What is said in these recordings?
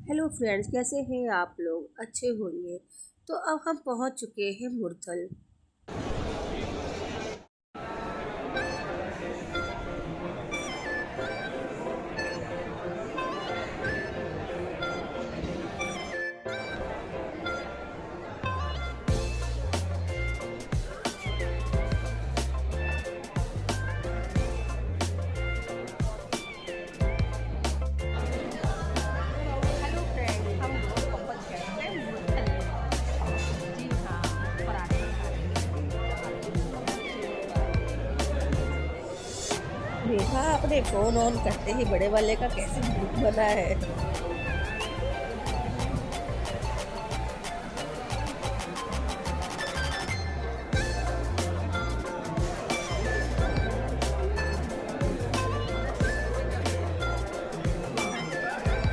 Hello friends, कैसे हैं आप लोग? अच्छे होंगे। तो अब हम पहुंच चुके हैं मुरथल। हेलो फ्रेंड्स, हम लोग पहुंच गए हैं मुरथल। जी हाँ, पराठे देखा आपने फोन ऑन करते ही बड़े वाले का कैसे ग्रुप बना है।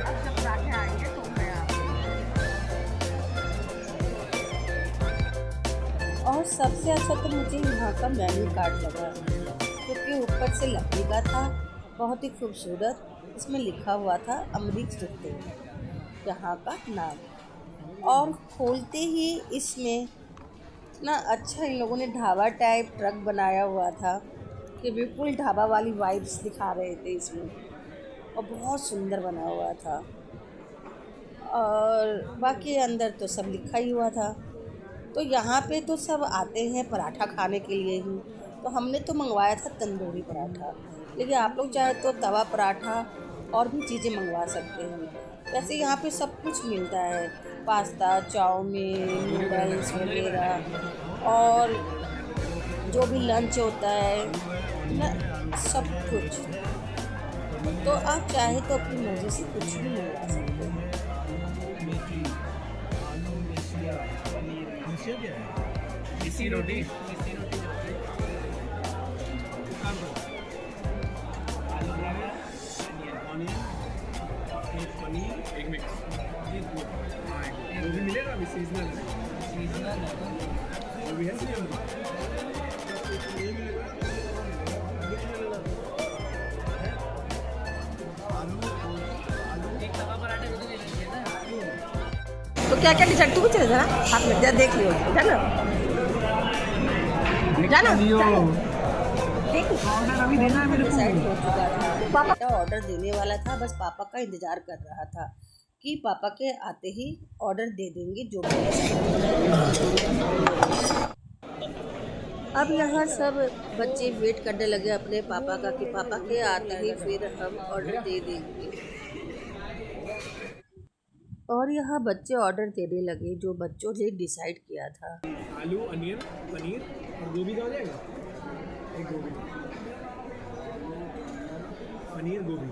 अब जब पराठे आएंगे तो मैं और सबसे अच्छा तो मुझे यहाँ का मेन्यू कार्ड लगा, क्योंकि ऊपर से लकड़ी का था, बहुत ही खूबसूरत। इसमें लिखा हुआ था अमरीक सुखदेव, यहाँ का नाम। और खोलते ही इसमें इतना अच्छा इन लोगों ने ढाबा टाइप ट्रक बनाया हुआ था कि बिल्कुल ढाबा वाली वाइब्स दिखा रहे थे इसमें, और बहुत सुंदर बना हुआ था। और बाकी अंदर तो सब लिखा ही हुआ था। तो यहाँ पे तो सब आते हैं पराठा खाने के लिए ही। तो हमने तो मंगवाया था तंदूरी पराठा, लेकिन आप लोग चाहे तो तवा पराठा और भी चीज़ें मंगवा सकते हैं। वैसे यहाँ पे सब कुछ मिलता है, पास्ता, चाउमीन, नूडल्स वगैरह, और जो भी लंच होता है ना, सब कुछ। तो आप चाहे तो अपनी मर्ज़ी से कुछ भी मंगवा सकते हैं। मिस्सी रोटी मिस्सी रोटी आलू बनाना ऑनियन पनीर एक मिक्स वो भी मिलेगा अभी सीजनल वो भी है तो क्या क्या डिसाइड तू चल जरा हाथ में जा, देख लियो, जाना जाना ऑर्डर अभी देना है मेरे को डिसाइड हो चुका था। पापा का ऑर्डर देने वाला था, बस पापा का इंतजार कर रहा था कि पापा के आते ही ऑर्डर दे देंगे जो भी है। अब यहाँ सब बच्चे वेट करने लगे अपने पापा का कि पापा के आते ही फिर हम ऑर्डर दे देंगे। और यहाँ बच्चे ऑर्डर देने लगे जो बच्चों ने डिसाइड किया था। आलू अनियन पनीर और गोभी का हो जाएगा एक गोभी पनीर गोभी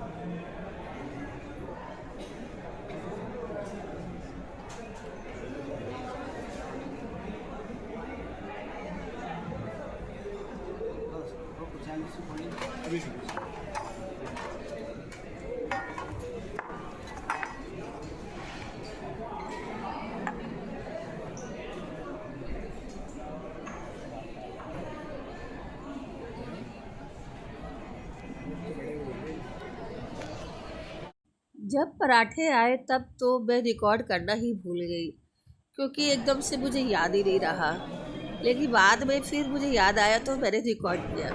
अभी जब पराठे आए तब तो मैं रिकॉर्ड करना ही भूल गई, क्योंकि एकदम से मुझे याद ही नहीं रहा। लेकिन बाद में फिर मुझे याद आया तो मैंने रिकॉर्ड किया।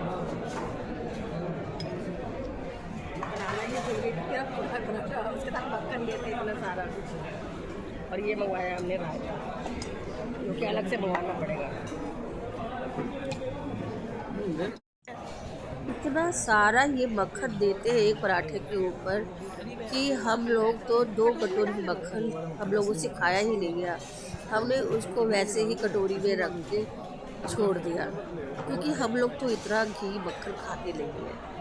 उसके साथ मक्खन देते इतना सारा कुछ, और ये मंगवाया हमने रायता, जो कि अलग से मंगवाना पड़ेगा। इतना सारा ये मक्खन देते हैं एक पराठे के ऊपर कि हम लोग तो 2 कटोरी मक्खन हम लोगों से खाया ही नहीं गया। हमने उसको वैसे ही कटोरी में रख के छोड़ दिया, क्योंकि हम लोग तो इतना घी मक्खन खाते नहीं हैं।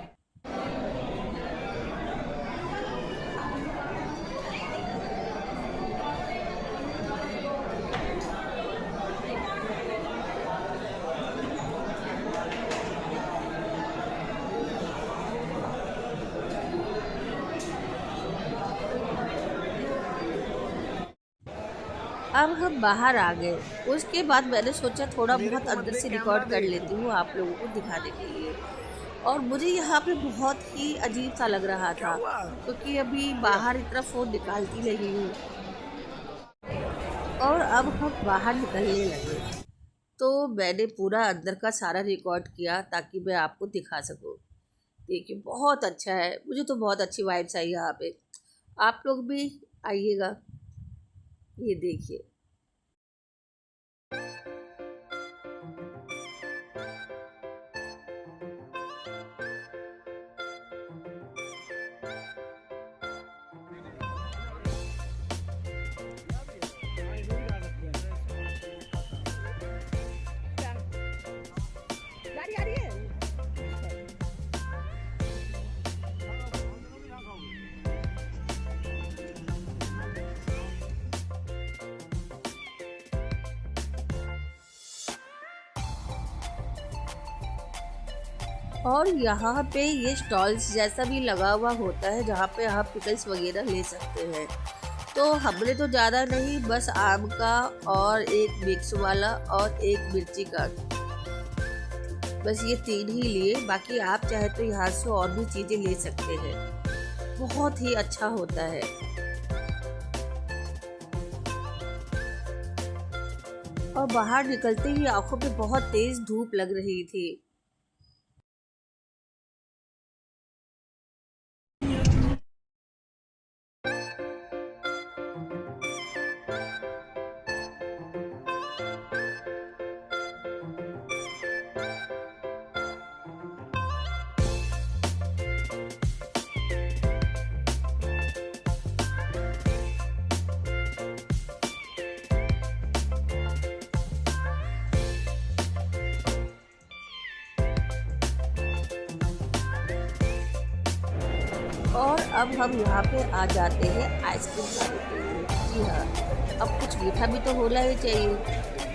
अब हम बाहर आ गए। उसके बाद मैंने सोचा थोड़ा बहुत अंदर से रिकॉर्ड कर लेती हूँ आप लोगों को दिखाने के लिए। और मुझे यहाँ पे बहुत ही अजीब सा लग रहा था, क्योंकि अभी बाहर इतना फ़ोन निकालती नहीं हूँ। और अब हम बाहर निकलने लगे, तो मैंने पूरा अंदर का सारा रिकॉर्ड किया ताकि मैं आपको दिखा सकूँ। देखिए बहुत अच्छा है, मुझे तो बहुत अच्छी वाइब्स आई यहाँ पे। आप लोग भी आइएगा, ये देखिए। गाड़ी आ रही है। और यहाँ पे ये स्टॉल्स जैसा भी लगा हुआ होता है, जहाँ पे आप पिकल्स वगैरह ले सकते हैं। तो हमने तो ज़्यादा नहीं, बस आम का और एक मिक्स वाला और एक मिर्ची का, बस ये 3 ही लिए। बाकी आप चाहे तो यहाँ से और भी चीज़ें ले सकते हैं, बहुत ही अच्छा होता है। और बाहर निकलते ही आंखों पे बहुत तेज धूप लग रही थी। और अब हम यहाँ पे आ जाते हैं आइसक्रीम खाने के लिए। जी हाँ, अब कुछ मीठा भी तो होना ही चाहिए,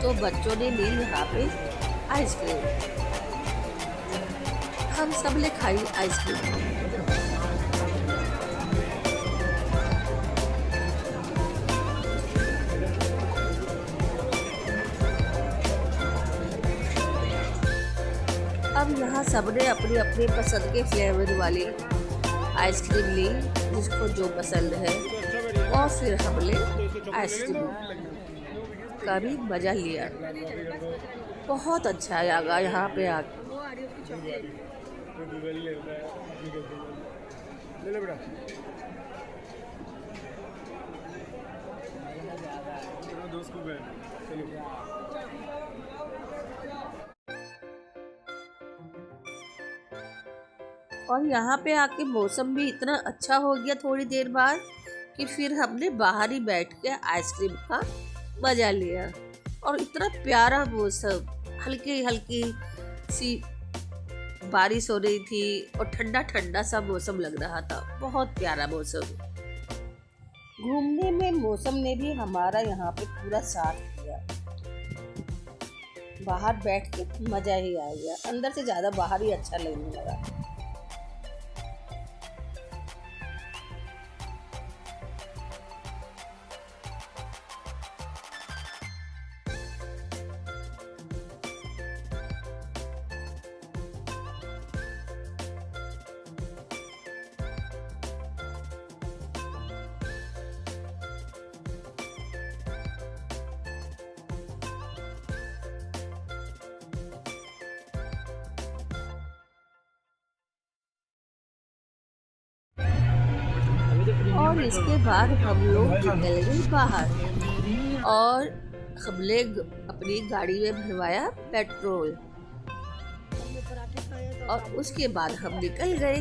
तो बच्चों ने ली यहाँ पे आइसक्रीम। हम सब ने खाई आइसक्रीम। अब यहाँ सबने अपने अपने पसंद के फ्लेवर वाली आइसक्रीम ली, जिसको जो पसंद है, और फिर हमने आइसक्रीम का भी मज़ा लिया। बहुत अच्छा लगा यहाँ पे आके। और यहाँ पे आके मौसम भी इतना अच्छा हो गया थोड़ी देर बाद कि फिर हमने बाहर ही बैठ के आइसक्रीम का मज़ा लिया। और इतना प्यारा मौसम, हल्की हल्की सी बारिश हो रही थी और ठंडा ठंडा सा मौसम लग रहा था, बहुत प्यारा मौसम। घूमने में मौसम ने भी हमारा यहाँ पे पूरा साथ दिया। बाहर बैठ के मज़ा ही आ गया, अंदर से ज़्यादा बाहर ही अच्छा लगने लगा। और इसके बाद हम लोग निकल गए बाहर, और हमने अपनी गाड़ी में भरवाया पेट्रोल, और उसके बाद हम निकल गए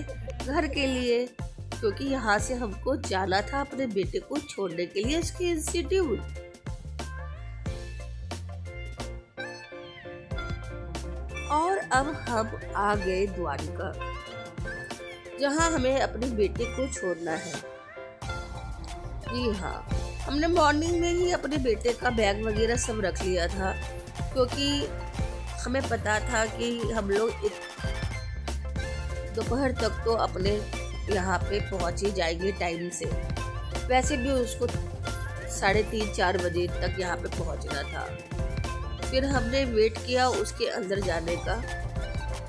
घर के लिए, क्योंकि यहाँ से हमको जाना था अपने बेटे को छोड़ने के लिए उसके इंस्टीट्यूट। और अब हम आ गए द्वारिका, जहाँ हमें अपने बेटे को छोड़ना है। जी हाँ, हमने मॉर्निंग में ही अपने बेटे का बैग वगैरह सब रख लिया था, क्योंकि हमें पता था कि हम लोग दोपहर तक तो अपने यहाँ पे पहुँच ही जाएंगे टाइम से। वैसे भी उसको 3:30-4 बजे तक यहाँ पे पहुँचना था। फिर हमने वेट किया उसके अंदर जाने का,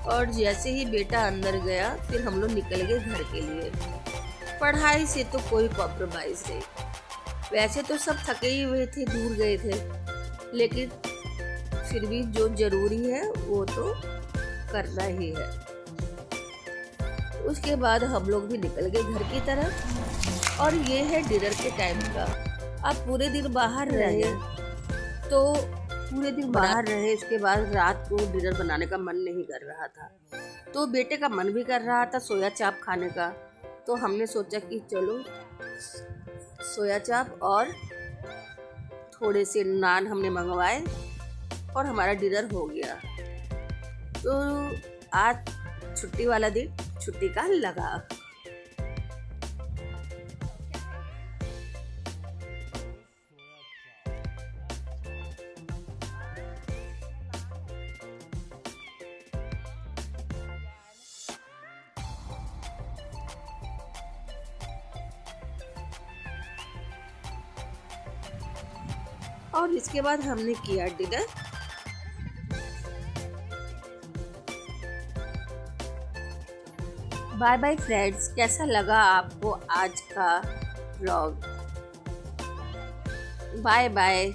और जैसे ही बेटा अंदर गया फिर हम लोग निकल गए घर के लिए। पढ़ाई से तो कोई कॉम्प्रोमाइज नहीं। वैसे तो सब थके ही हुए थे, दूर गए थे, लेकिन फिर भी जो जरूरी है वो तो करना ही है। उसके बाद हम लोग भी निकल गए घर की तरफ। और ये है डिनर के टाइम का। आप पूरे दिन बाहर रहे तो पूरे दिन बाहर रहे, इसके बाद रात को डिनर बनाने का मन नहीं कर रहा था। तो बेटे का मन भी कर रहा था सोया चाप खाने का। तो हमने सोचा कि चलो सोया चाप और थोड़े से नान हमने मंगवाए और हमारा डिनर हो गया। तो आज छुट्टी वाला दिन छुट्टी का लगा। और इसके बाद हमने किया डिनर। बाय बाय फ्रेंड्स, कैसा लगा आपको आज का व्लॉग? Bye bye.